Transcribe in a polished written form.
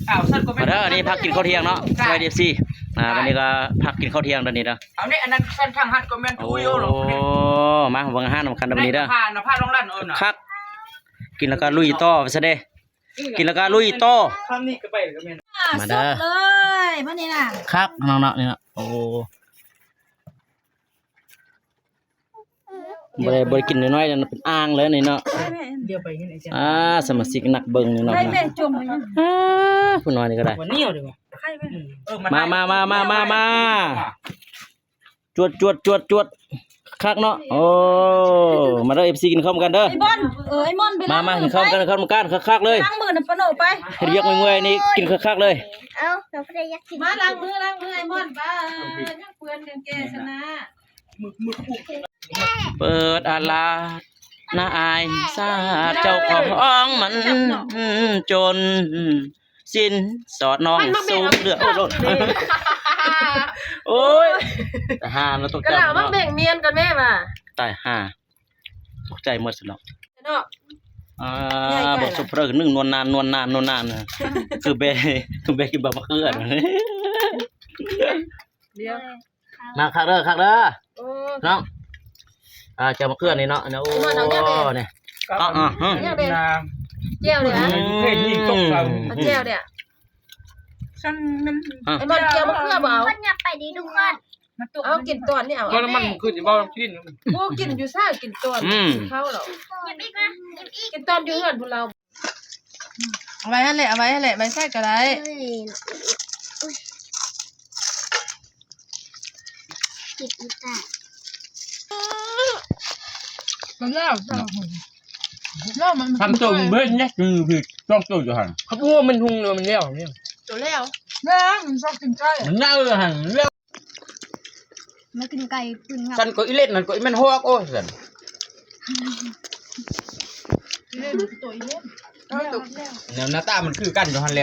มาเด้อนี่พักกินข้าวเที่ยงเนาะสวัสดีสิวันนี้ก็พักกินข้าวเที่ยงตอนนี้เด้อเอาเนี่ยอันนั้นเส้นทางหัดก็แม่นทุยโลมาบังอาหารสำคัญวันนี้เด้อผ้าลงลั่นคักกินแล้วก็ลุยต่อไปซะเด้กินแล้วก็ลุยต่อข้ามนี่ก็ไปก็แม่นมาเด้อเลยมานี่น่ะคักน้องๆนี่นะโอ้บ่ได้กินน้อยๆเป็นอ่างเลยนี่เนาะเดี๋ยวไปกันไอ้จ้ะสมาชิกนักเบิ่งนี่เนาะให้แม่จุ่มผู้น้อยนี่ก็ได้วันนี้เอาดีกว่ามาจวดคักเนาะโอ้มาเด้อ FC กินข้าวกันเด้อไอ้บอนไอ้มอนไปมากินข้าวกันคักเลยล้างมือน่ะปะโนไปเฮ็ดเวียกเมื่อยๆนี่กินคักเลยเอาเราบ่ได้อยากกินมาล้างมือไอ้มอนป้ายังเปื้อนยังแก่ซะนะเปิดอาลาหน้าอายซาเจ้าของมันจนสิ้นสอดน้องสูงเดือดโอ้ยแต่ห่าเราตกใจก็แล้วมาแบ่งเมียนกันแม่มาตายห่าตกใจหมดสิเนาะบอกสุภเริกนึ่งนวลนานคือเบกินบะมะเขือเดี๋ยวมาคักเด้อน้องเจ้ามะเขือนี่เนาะโอ้เนี่ยเจียวเนี่ยเห็นยิงตกเราเจียวเนี่ยฉันมันไอ้มันเจียวมะเขือบ่เอาคนอยากไปดีทุกคนเอากินตอนนี่เอาแล้วมันคือจะบอกกินโอ้กินอยู่ซ่ากินตอนเข้าหรอหยิบอีกนะหยิบอีกกินตอนอยู่เฮือนพวกเราเอาไว้นั่นแหละไว้ใส่ก็ได้หยิบอีกอ่ะมันแล้วมันทำตัวเบิ้ลเนี่ยคือต้องตัวอยู่หันเขาพูดว่ามันหุงเลยมันเลี้ยวเนี่ยตัวแล้วแล้วมันชอบกินไก่มันเน่าเลยหันเลี้ยวมากินไก่ปืนงับฉันก็อีเล่นนั่นก็อีมันหัวโอ้สันเล่นตัวอีเล่นเนี่ยหน้าตามันคือกันอยู่หันแล้ว